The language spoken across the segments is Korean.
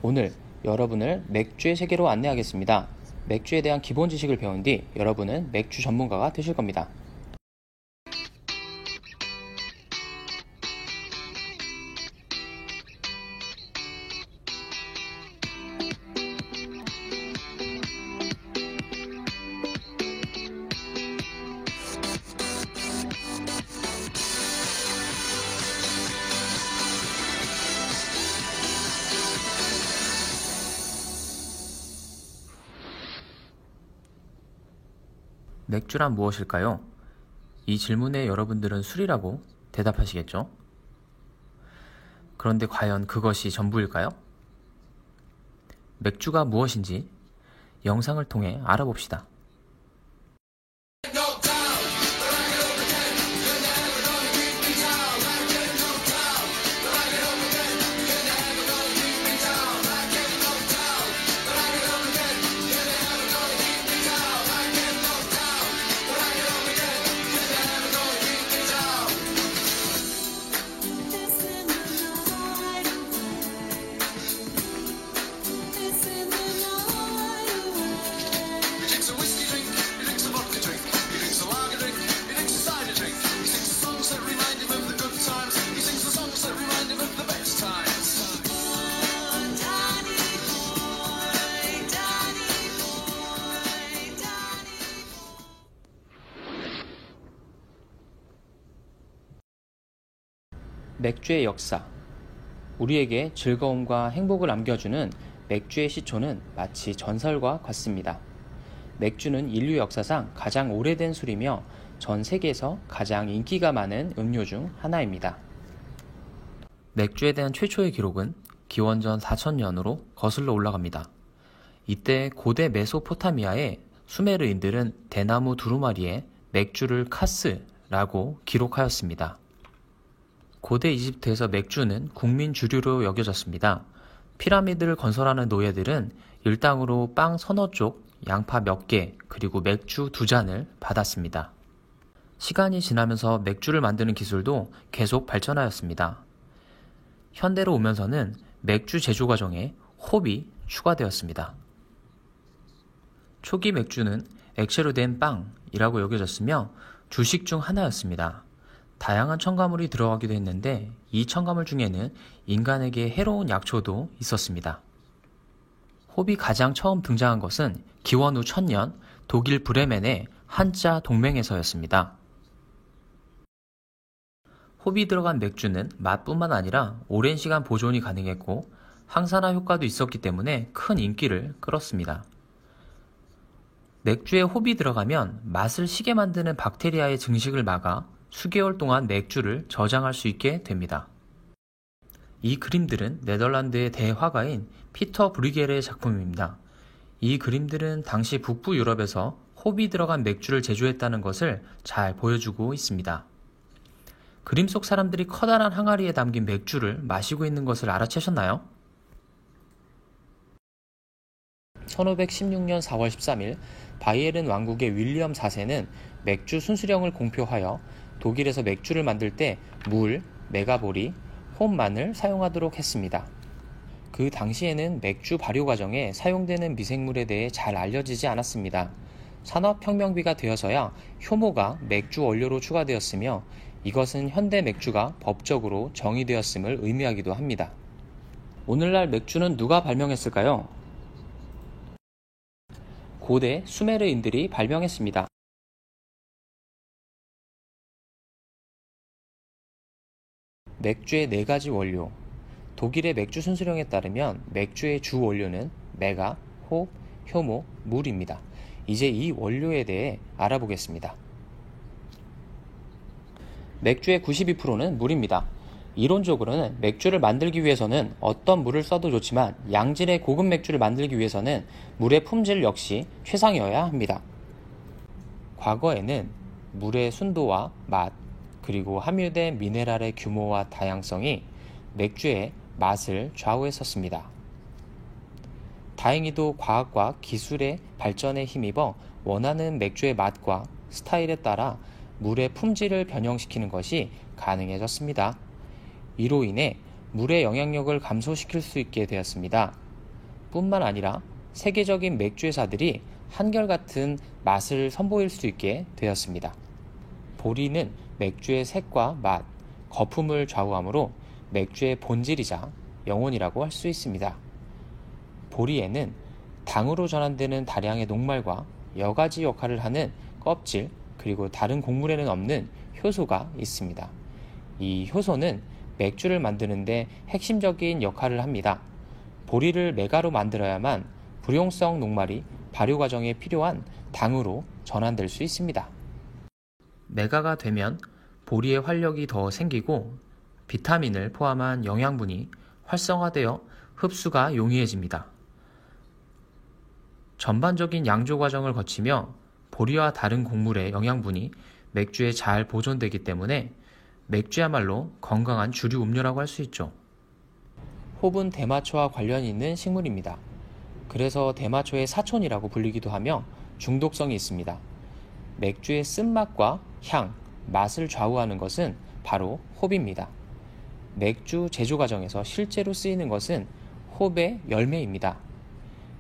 오늘 여러분을 맥주의 세계로 안내하겠습니다. 맥주에 대한 기본 지식을 배운 뒤 여러분은 맥주 전문가가 되실 겁니다. 맥주란 무엇일까요? 이 질문에 여러분들은 술이라고 대답하시겠죠? 그런데 과연 그것이 전부일까요? 맥주가 무엇인지 영상을 통해 알아봅시다. 맥주의 역사. 우리에게 즐거움과 행복을 안겨주는 맥주의 시초는 마치 전설과 같습니다. 맥주는 인류 역사상 가장 오래된 술이며 전 세계에서 가장 인기가 많은 음료 중 하나입니다. 맥주에 대한 최초의 기록은 기원전 4000년으로 거슬러 올라갑니다. 이때 고대 메소포타미아의 수메르인들은 대나무 두루마리에 맥주를 카스라고 기록하였습니다. 고대 이집트에서 맥주는 국민 주류로 여겨졌습니다. 피라미드를 건설하는 노예들은 일당으로 빵 서너 쪽, 양파 몇 개, 그리고 맥주 2잔을 받았습니다. 시간이 지나면서 맥주를 만드는 기술도 계속 발전하였습니다. 현대로 오면서는 맥주 제조 과정에 홉이 추가되었습니다. 초기 맥주는 액체로 된 빵이라고 여겨졌으며 주식 중 하나였습니다. 다양한 첨가물이 들어가기도 했는데 이 첨가물 중에는 인간에게 해로운 약초도 있었습니다. 홉이 가장 처음 등장한 것은 기원 후 1000년 독일 브레멘의 한자 동맹에서였습니다. 홉이 들어간 맥주는 맛뿐만 아니라 오랜 시간 보존이 가능했고 항산화 효과도 있었기 때문에 큰 인기를 끌었습니다. 맥주에 홉이 들어가면 맛을 시게 만드는 박테리아의 증식을 막아 수개월 동안 맥주를 저장할 수 있게 됩니다. 이 그림들은 네덜란드의 대화가인 피터 브리겔의 작품입니다. 이 그림들은 당시 북부 유럽에서 홉이 들어간 맥주를 제조했다는 것을 잘 보여주고 있습니다. 그림 속 사람들이 커다란 항아리에 담긴 맥주를 마시고 있는 것을 알아채셨나요? 1516년 4월 13일 바이에른 왕국의 윌리엄 4세는 맥주 순수령을 공표하여 독일에서 맥주를 만들 때 물, 메가보리, 홈만을 사용하도록 했습니다. 그 당시에는 맥주 발효 과정에 사용되는 미생물에 대해 잘 알려지지 않았습니다. 산업혁명비가 되어서야 효모가 맥주 원료로 추가되었으며 이것은 현대 맥주가 법적으로 정의되었음을 의미하기도 합니다. 오늘날 맥주는 누가 발명했을까요? 고대 수메르인들이 발명했습니다. 맥주의 4가지 원료. 독일의 맥주 순수령에 따르면 맥주의 주 원료는 메가, 홉, 효모, 물입니다. 이제 이 원료에 대해 알아보겠습니다. 맥주의 92%는 물입니다. 이론적으로는 맥주를 만들기 위해서는 어떤 물을 써도 좋지만 양질의 고급 맥주를 만들기 위해서는 물의 품질 역시 최상이어야 합니다. 과거에는 물의 순도와 맛, 그리고 함유된 미네랄의 규모와 다양성이 맥주의 맛을 좌우했었습니다. 다행히도 과학과 기술의 발전에 힘입어 원하는 맥주의 맛과 스타일에 따라 물의 품질을 변형시키는 것이 가능해졌습니다. 이로 인해 물의 영향력을 감소시킬 수 있게 되었습니다. 뿐만 아니라 세계적인 맥주 회사들이 한결같은 맛을 선보일 수 있게 되었습니다. 보리는 맥주의 색과 맛, 거품을 좌우하므로 맥주의 본질이자 영혼이라고 할 수 있습니다. 보리에는 당으로 전환되는 다량의 녹말과 여가지 역할을 하는 껍질, 그리고 다른 곡물에는 없는 효소가 있습니다. 이 효소는 맥주를 만드는데 핵심적인 역할을 합니다. 보리를 메가로 만들어야만 불용성 녹말이 발효 과정에 필요한 당으로 전환될 수 있습니다. 메가가 되면 보리의 활력이 더 생기고 비타민을 포함한 영양분이 활성화되어 흡수가 용이해집니다. 전반적인 양조 과정을 거치며 보리와 다른 곡물의 영양분이 맥주에 잘 보존되기 때문에 맥주야말로 건강한 주류 음료라고 할 수 있죠. 홉은 대마초와 관련이 있는 식물입니다. 그래서 대마초의 사촌이라고 불리기도 하며 중독성이 있습니다. 맥주의 쓴맛과 향, 맛을 좌우하는 것은 바로 홉입니다. 맥주 제조 과정에서 실제로 쓰이는 것은 홉의 열매입니다.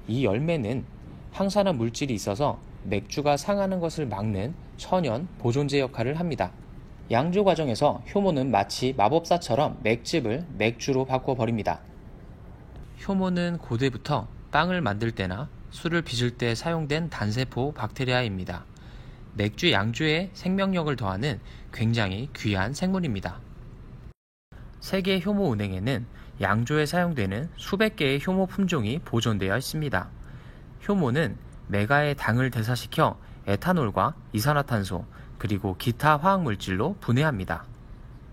이 열매는 항산화 물질이 있어서 맥주가 상하는 것을 막는 천연 보존제 역할을 합니다. 양조 과정에서 효모는 마치 마법사처럼 맥즙을 맥주로 바꿔버립니다. 효모는 고대부터 빵을 만들 때나 술을 빚을 때 사용된 단세포 박테리아입니다. 맥주 양조에 생명력을 더하는 굉장히 귀한 생물입니다. 세계 효모은행에는 양조에 사용되는 수백 개의 효모 품종이 보존되어 있습니다. 효모는 메가의 당을 대사시켜 에탄올과 이산화탄소, 그리고 기타 화학물질로 분해합니다.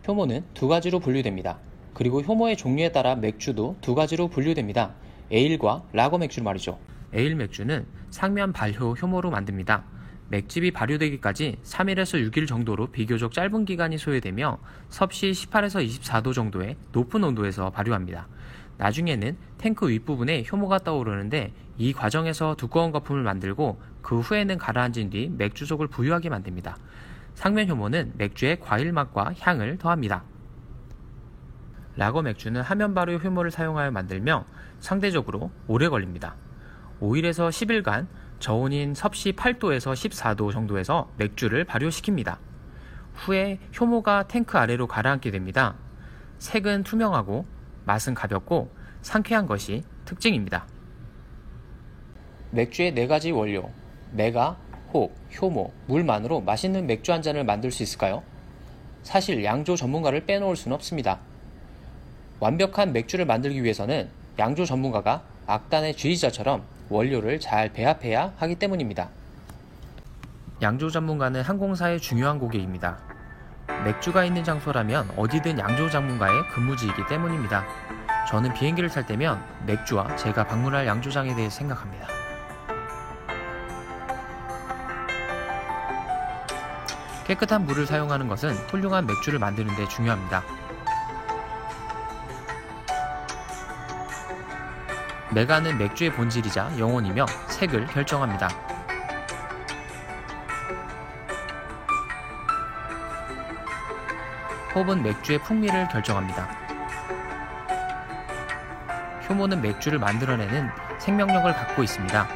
효모는 두 가지로 분류됩니다. 그리고 효모의 종류에 따라 맥주도 두 가지로 분류됩니다. 에일과 라거 맥주 말이죠. 에일 맥주는 상면 발효 효모로 만듭니다. 맥즙이 발효되기까지 3일에서 6일 정도로 비교적 짧은 기간이 소요되며 섭씨 18에서 24도 정도의 높은 온도에서 발효합니다. 나중에는 탱크 윗부분에 효모가 떠오르는데 이 과정에서 두꺼운 거품을 만들고 그 후에는 가라앉은 뒤 맥주 속을 부유하게 만듭니다. 상면 효모는 맥주의 과일 맛과 향을 더합니다. 라거 맥주는 하면 발효 효모를 사용하여 만들며 상대적으로 오래 걸립니다. 5일에서 10일간 저온인 섭씨 8도에서 14도 정도에서 맥주를 발효시킵니다. 후에 효모가 탱크 아래로 가라앉게 됩니다. 색은 투명하고 맛은 가볍고 상쾌한 것이 특징입니다. 맥주의 4가지 원료, 메가, 홉, 효모, 물만으로 맛있는 맥주 한 잔을 만들 수 있을까요? 사실 양조 전문가를 빼놓을 수는 없습니다. 완벽한 맥주를 만들기 위해서는 양조 전문가가 악단의 지휘자처럼 원료를 잘 배합해야 하기 때문입니다. 양조 전문가는 항공사의 중요한 고객입니다. 맥주가 있는 장소라면 어디든 양조 전문가의 근무지이기 때문입니다. 저는 비행기를 탈 때면 맥주와 제가 방문할 양조장에 대해 생각합니다. 깨끗한 물을 사용하는 것은 훌륭한 맥주를 만드는 데 중요합니다. 메가는 맥주의 본질이자 영혼이며 색을 결정합니다. 홉은 맥주의 풍미를 결정합니다. 효모는 맥주를 만들어내는 생명력을 갖고 있습니다.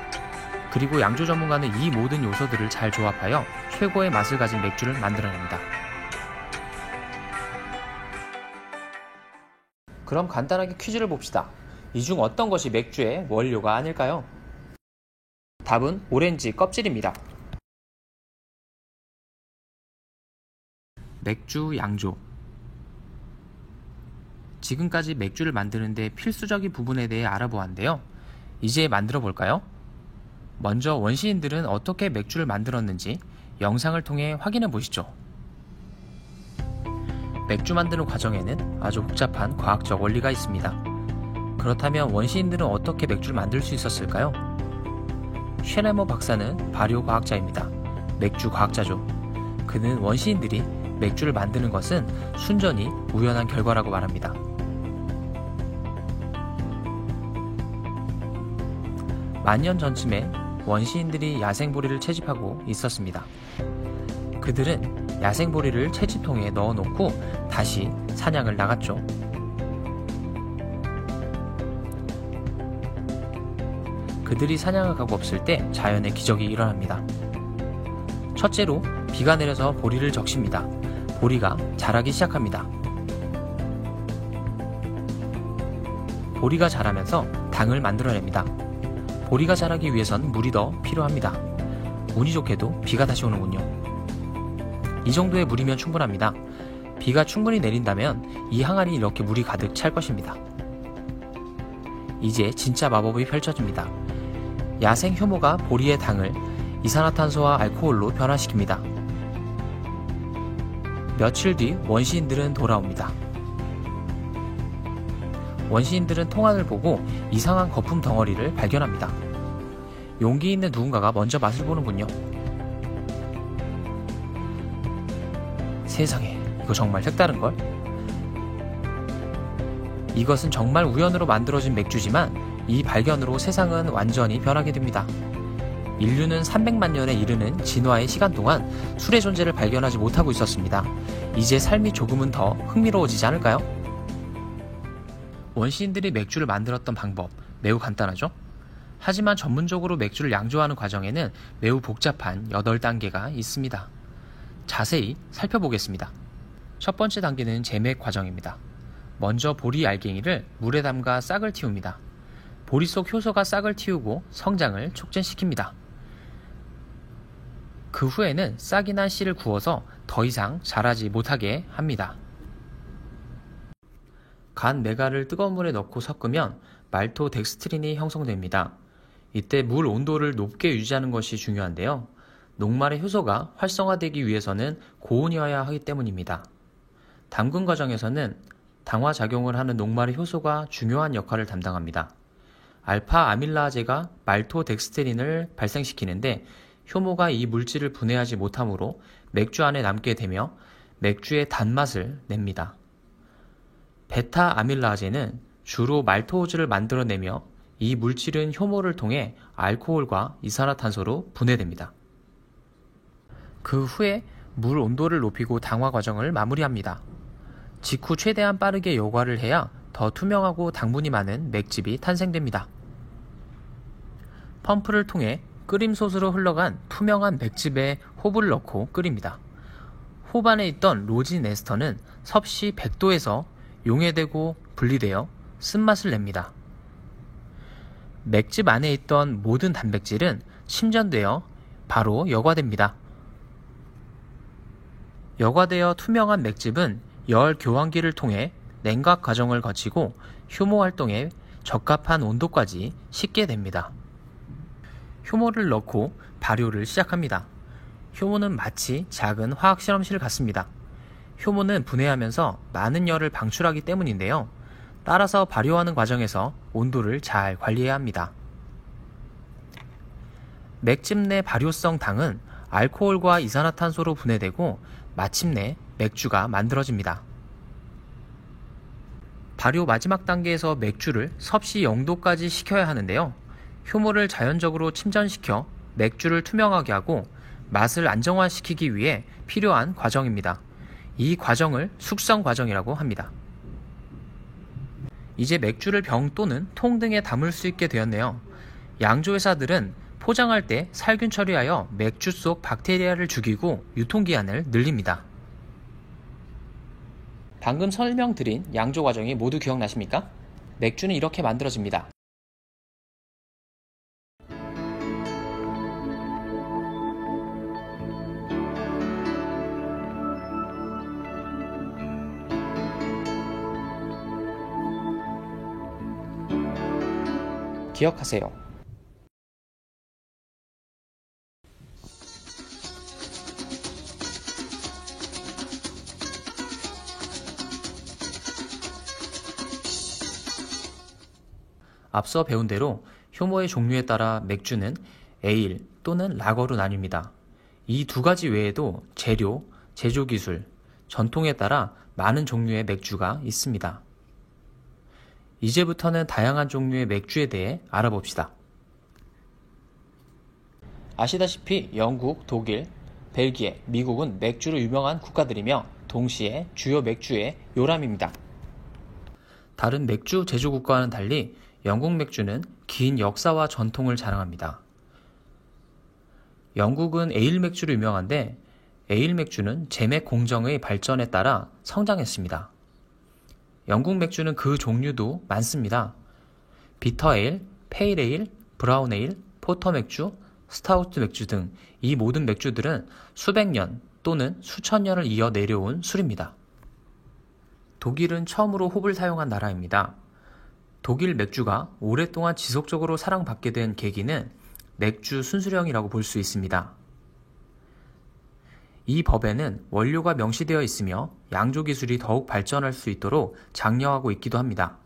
그리고 양조 전문가는 이 모든 요소들을 잘 조합하여 최고의 맛을 가진 맥주를 만들어냅니다. 그럼 간단하게 퀴즈를 봅시다. 이 중 어떤 것이 맥주의 원료가 아닐까요? 답은 오렌지 껍질입니다. 맥주 양조. 지금까지 맥주를 만드는데 필수적인 부분에 대해 알아보았는데요. 이제 만들어 볼까요? 먼저 원시인들은 어떻게 맥주를 만들었는지 영상을 통해 확인해 보시죠. 맥주 만드는 과정에는 아주 복잡한 과학적 원리가 있습니다. 그렇다면 원시인들은 어떻게 맥주를 만들 수 있었을까요? 쉐레머 박사는 발효 과학자입니다. 맥주 과학자죠. 그는 원시인들이 맥주를 만드는 것은 순전히 우연한 결과라고 말합니다. 만년 전쯤에 원시인들이 야생보리를 채집하고 있었습니다. 그들은 야생보리를 채집통에 넣어놓고 다시 사냥을 나갔죠. 그들이 사냥을 가고 없을 때 자연의 기적이 일어납니다. 첫째로 비가 내려서 보리를 적십니다. 보리가 자라기 시작합니다. 보리가 자라면서 당을 만들어냅니다. 보리가 자라기 위해선 물이 더 필요합니다. 운이 좋게도 비가 다시 오는군요. 이 정도의 물이면 충분합니다. 비가 충분히 내린다면 이 항아리 이렇게 물이 가득 찰 것입니다. 이제 진짜 마법이 펼쳐집니다. 야생 효모가 보리의 당을 이산화탄소와 알코올로 변화시킵니다. 며칠 뒤 원시인들은 돌아옵니다. 원시인들은 통안을 보고 이상한 거품 덩어리를 발견합니다. 용기 있는 누군가가 먼저 맛을 보는군요. 세상에, 이거 정말 색다른걸? 이것은 정말 우연으로 만들어진 맥주지만 이 발견으로 세상은 완전히 변하게 됩니다. 인류는 300만 년에 이르는 진화의 시간 동안 술의 존재를 발견하지 못하고 있었습니다. 이제 삶이 조금은 더 흥미로워지지 않을까요? 원시인들이 맥주를 만들었던 방법 매우 간단하죠? 하지만 전문적으로 맥주를 양조하는 과정에는 매우 복잡한 8단계가 있습니다. 자세히 살펴보겠습니다. 첫 번째 단계는 제맥 과정입니다. 먼저 보리 알갱이를 물에 담가 싹을 틔웁니다. 보리 속 효소가 싹을 틔우고 성장을 촉진시킵니다. 그 후에는 싹이 난 씨를 구워서 더 이상 자라지 못하게 합니다. 간 메가를 뜨거운 물에 넣고 섞으면 말토덱스트린이 형성됩니다. 이때 물 온도를 높게 유지하는 것이 중요한데요. 녹말의 효소가 활성화되기 위해서는 고온이어야 하기 때문입니다. 담근 과정에서는 당화작용을 하는 녹말의 효소가 중요한 역할을 담당합니다. 알파 아밀라제가 말토덱스트린을 발생시키는데 효모가 이 물질을 분해하지 못하므로 맥주 안에 남게 되며 맥주의 단맛을 냅니다. 베타 아밀라제는 주로 말토오즈를 만들어내며 이 물질은 효모를 통해 알코올과 이산화탄소로 분해됩니다. 그 후에 물 온도를 높이고 당화 과정을 마무리합니다. 직후 최대한 빠르게 여과를 해야 더 투명하고 당분이 많은 맥즙이 탄생됩니다. 펌프를 통해 끓임솥으로 흘러간 투명한 맥즙에 호브를 넣고 끓입니다. 홉 안에 있던 로진 에스터는 섭씨 100도에서 용해되고 분리되어 쓴맛을 냅니다. 맥즙 안에 있던 모든 단백질은 침전되어 바로 여과됩니다. 여과되어 투명한 맥즙은 열 교환기를 통해 냉각 과정을 거치고 효모 활동에 적합한 온도까지 식게 됩니다. 효모를 넣고 발효를 시작합니다. 효모는 마치 작은 화학실험실 같습니다. 효모는 분해하면서 많은 열을 방출하기 때문인데요. 따라서 발효하는 과정에서 온도를 잘 관리해야 합니다. 맥즙 내 발효성 당은 알코올과 이산화탄소로 분해되고 마침내 맥주가 만들어집니다. 발효 마지막 단계에서 맥주를 섭씨 0도까지 식혀야 하는데요. 효모를 자연적으로 침전시켜 맥주를 투명하게 하고 맛을 안정화시키기 위해 필요한 과정입니다. 이 과정을 숙성 과정이라고 합니다. 이제 맥주를 병 또는 통 등에 담을 수 있게 되었네요. 양조회사들은 포장할 때 살균 처리하여 맥주 속 박테리아를 죽이고 유통기한을 늘립니다. 방금 설명드린 양조 과정이 모두 기억나십니까? 맥주는 이렇게 만들어집니다. 기억하세요. 앞서 배운 대로 효모의 종류에 따라 맥주는 에일 또는 라거로 나뉩니다. 이 두 가지 외에도 재료, 제조기술, 전통에 따라 많은 종류의 맥주가 있습니다. 이제부터는 다양한 종류의 맥주에 대해 알아봅시다. 아시다시피 영국, 독일, 벨기에, 미국은 맥주로 유명한 국가들이며 동시에 주요 맥주의 요람입니다. 다른 맥주 제조 국가와는 달리 영국 맥주는 긴 역사와 전통을 자랑합니다. 영국은 에일 맥주로 유명한데 에일 맥주는 제맥 공정의 발전에 따라 성장했습니다. 영국 맥주는 그 종류도 많습니다. 비터 에일, 페일 에일, 브라운 에일, 포터 맥주, 스타우트 맥주 등 이 모든 맥주들은 수백 년 또는 수천 년을 이어 내려온 술입니다. 독일은 처음으로 홉을 사용한 나라입니다. 독일 맥주가 오랫동안 지속적으로 사랑받게 된 계기는 맥주 순수령이라고 볼 수 있습니다. 이 법에는 원료가 명시되어 있으며 양조 기술이 더욱 발전할 수 있도록 장려하고 있기도 합니다.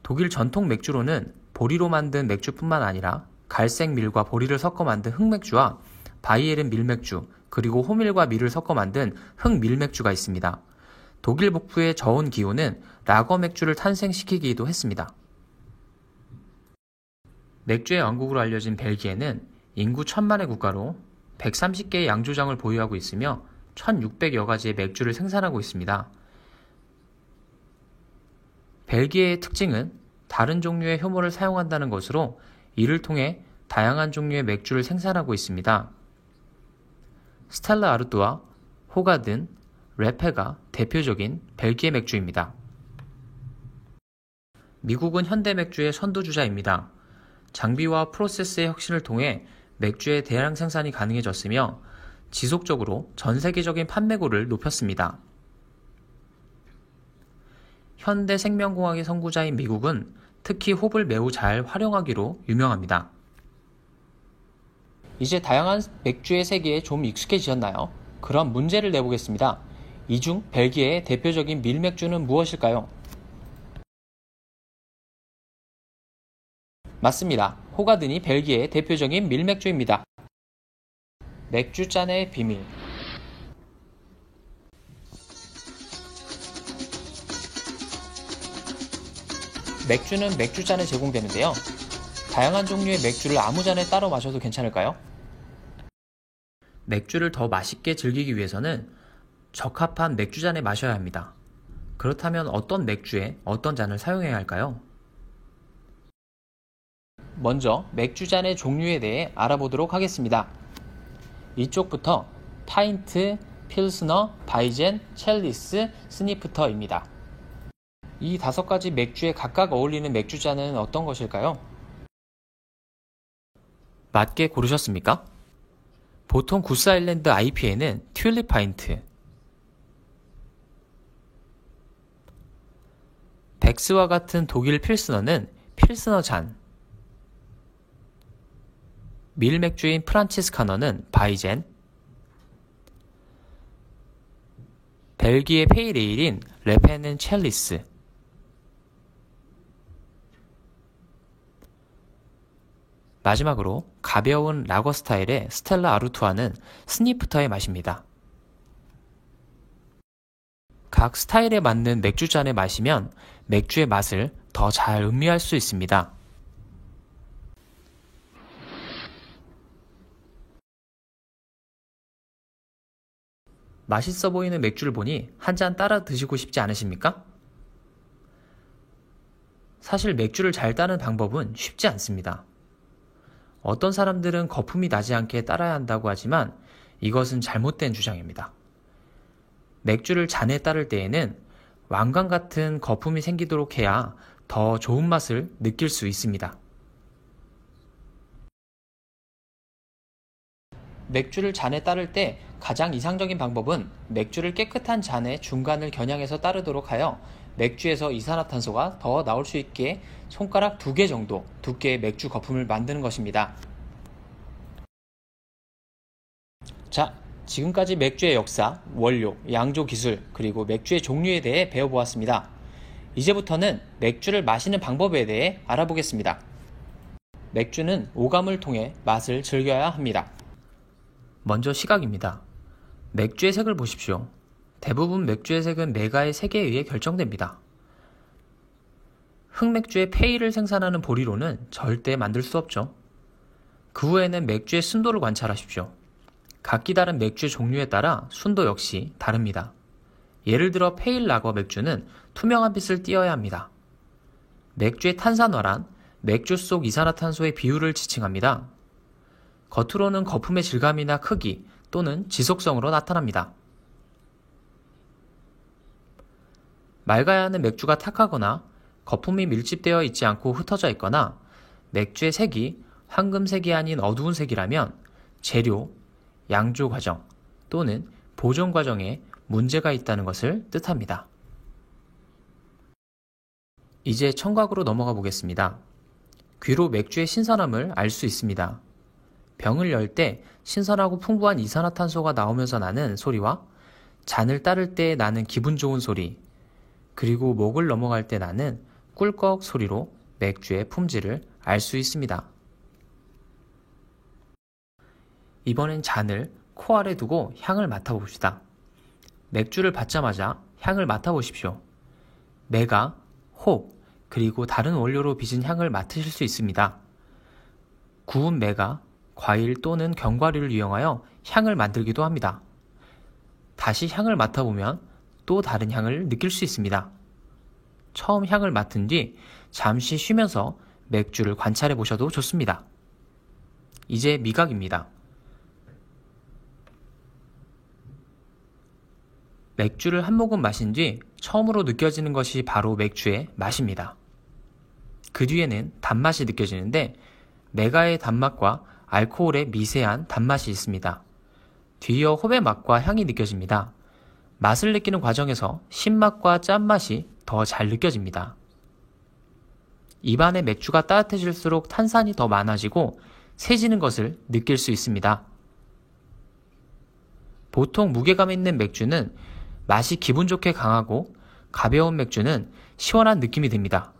독일 전통 맥주로는 보리로 만든 맥주뿐만 아니라 갈색 밀과 보리를 섞어 만든 흑맥주와 바이에른 밀맥주, 그리고 호밀과 밀을 섞어 만든 흑밀맥주가 있습니다. 독일 북부의 저온 기온은 라거 맥주를 탄생시키기도 했습니다. 맥주의 왕국으로 알려진 벨기에는 인구 1000만의 국가로 130개의 양조장을 보유하고 있으며 1600여 가지의 맥주를 생산하고 있습니다. 벨기에의 특징은 다른 종류의 효모를 사용한다는 것으로 이를 통해 다양한 종류의 맥주를 생산하고 있습니다. 스텔라 아르뚜아, 호가든, 레페가 대표적인 벨기에 맥주입니다. 미국은 현대 맥주의 선두주자입니다. 장비와 프로세스의 혁신을 통해 맥주의 대량 생산이 가능해졌으며 지속적으로 전 세계적인 판매고를 높였습니다. 현대 생명공학의 선구자인 미국은 특히 홉을 매우 잘 활용하기로 유명합니다. 이제 다양한 맥주의 세계에 좀 익숙해지셨나요? 그럼 문제를 내보겠습니다. 이 중 벨기에의 대표적인 밀맥주는 무엇일까요? 맞습니다. 호가든이 벨기에의 대표적인 밀맥주입니다. 맥주잔의 비밀. 맥주는 맥주잔에 제공되는데요. 다양한 종류의 맥주를 아무 잔에 따로 마셔도 괜찮을까요? 맥주를 더 맛있게 즐기기 위해서는 적합한 맥주잔에 마셔야 합니다. 그렇다면 어떤 맥주에 어떤 잔을 사용해야 할까요? 먼저 맥주잔의 종류에 대해 알아보도록 하겠습니다. 이쪽부터 파인트, 필스너, 바이젠, 첼리스, 스니프터입니다. 이 5가지 맥주에 각각 어울리는 맥주잔은 어떤 것일까요? 맞게 고르셨습니까? 보통 구스 아일랜드 IPA는 튤립 파인트, 백스와 같은 독일 필스너는 필스너 잔, 밀맥주인 프란치스카너는 바이젠, 벨기에 페일 에일인 레페는 첼리스, 마지막으로 가벼운 라거 스타일의 스텔라 아르투아는 스니프터의 맛입니다. 각 스타일에 맞는 맥주잔을 마시면 맥주의 맛을 더 잘 음미할 수 있습니다. 맛있어 보이는 맥주를 보니 한 잔 따라 드시고 싶지 않으십니까? 사실 맥주를 잘 따는 방법은 쉽지 않습니다. 어떤 사람들은 거품이 나지 않게 따라야 한다고 하지만 이것은 잘못된 주장입니다. 맥주를 잔에 따를 때에는 왕관 같은 거품이 생기도록 해야 더 좋은 맛을 느낄 수 있습니다. 맥주를 잔에 따를 때 가장 이상적인 방법은 맥주를 깨끗한 잔의 중간을 겨냥해서 따르도록 하여 맥주에서 이산화탄소가 더 나올 수 있게 손가락 2개 정도 두께의 맥주 거품을 만드는 것입니다. 자, 지금까지 맥주의 역사, 원료, 양조 기술, 그리고 맥주의 종류에 대해 배워보았습니다. 이제부터는 맥주를 마시는 방법에 대해 알아보겠습니다. 맥주는 오감을 통해 맛을 즐겨야 합니다. 먼저 시각입니다. 맥주의 색을 보십시오. 대부분 맥주의 색은 메가의 색에 의해 결정됩니다. 흑맥주의 페일을 생산하는 보리로는 절대 만들 수 없죠. 그 후에는 맥주의 순도를 관찰하십시오. 각기 다른 맥주의 종류에 따라 순도 역시 다릅니다. 예를 들어 페일 라거 맥주는 투명한 빛을 띠어야 합니다. 맥주의 탄산화란 맥주 속 이산화탄소의 비율을 지칭합니다. 겉으로는 거품의 질감이나 크기 또는 지속성으로 나타납니다. 맑아야 하는 맥주가 탁하거나 거품이 밀집되어 있지 않고 흩어져 있거나 맥주의 색이 황금색이 아닌 어두운 색이라면 재료, 양조 과정 또는 보존 과정에 문제가 있다는 것을 뜻합니다. 이제 청각으로 넘어가 보겠습니다. 귀로 맥주의 신선함을 알 수 있습니다. 병을 열 때 신선하고 풍부한 이산화탄소가 나오면서 나는 소리와 잔을 따를 때 나는 기분 좋은 소리, 그리고 목을 넘어갈 때 나는 꿀꺽 소리로 맥주의 품질을 알 수 있습니다. 이번엔 잔을 코 아래 두고 향을 맡아봅시다. 맥주를 받자마자 향을 맡아보십시오. 메가, 홉, 그리고 다른 원료로 빚은 향을 맡으실 수 있습니다. 구운 메가, 과일 또는 견과류를 이용하여 향을 만들기도 합니다. 다시 향을 맡아보면 또 다른 향을 느낄 수 있습니다. 처음 향을 맡은 뒤 잠시 쉬면서 맥주를 관찰해 보셔도 좋습니다. 이제 미각입니다. 맥주를 한 모금 마신 뒤 처음으로 느껴지는 것이 바로 맥주의 맛입니다. 그 뒤에는 단맛이 느껴지는데 메가의 단맛과 알코올의 미세한 단맛이 있습니다. 뒤이어 홉의 맛과 향이 느껴집니다. 맛을 느끼는 과정에서 신맛과 짠맛이 더 잘 느껴집니다. 입안의 맥주가 따뜻해질수록 탄산이 더 많아지고 세지는 것을 느낄 수 있습니다. 보통 무게감 있는 맥주는 맛이 기분 좋게 강하고 가벼운 맥주는 시원한 느낌이 듭니다.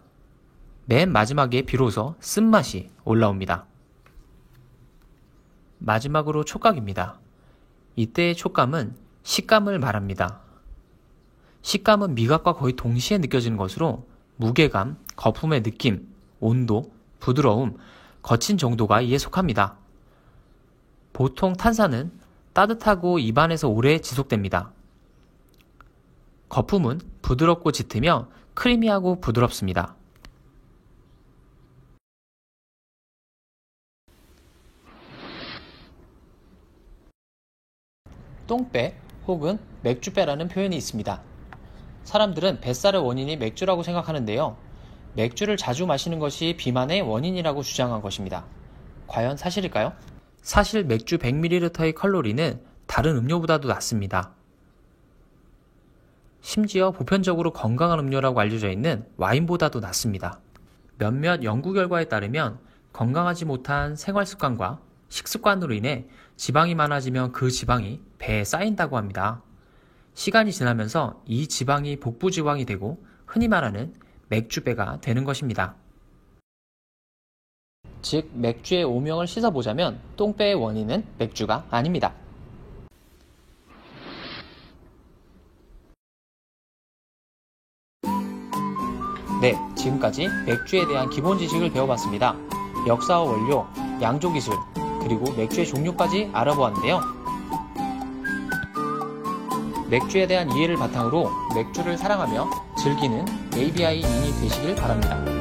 맨 마지막에 비로소 쓴맛이 올라옵니다. 마지막으로 촉각입니다. 이때의 촉감은 식감을 말합니다. 식감은 미각과 거의 동시에 느껴지는 것으로 무게감, 거품의 느낌, 온도, 부드러움, 거친 정도가 이에 속합니다. 보통 탄산은 따뜻하고 입안에서 오래 지속됩니다. 거품은 부드럽고 짙으며 크리미하고 부드럽습니다. 똥배 혹은 맥주배라는 표현이 있습니다. 사람들은 뱃살의 원인이 맥주라고 생각하는데요. 맥주를 자주 마시는 것이 비만의 원인이라고 주장한 것입니다. 과연 사실일까요? 사실 맥주 100ml의 칼로리는 다른 음료보다도 낮습니다. 심지어 보편적으로 건강한 음료라고 알려져 있는 와인보다도 낮습니다. 몇몇 연구 결과에 따르면 건강하지 못한 생활 습관과 식습관으로 인해 지방이 많아지면 그 지방이 배에 쌓인다고 합니다. 시간이 지나면서 이 지방이 복부지방이 되고 흔히 말하는 맥주배가 되는 것입니다. 즉, 맥주의 오명을 씻어보자면 똥배의 원인은 맥주가 아닙니다. 네, 지금까지 맥주에 대한 기본 지식을 배워봤습니다. 역사와 원료, 양조 기술, 그리고 맥주의 종류까지 알아보았는데요. 맥주에 대한 이해를 바탕으로 맥주를 사랑하며 즐기는 ABI 인이 되시길 바랍니다.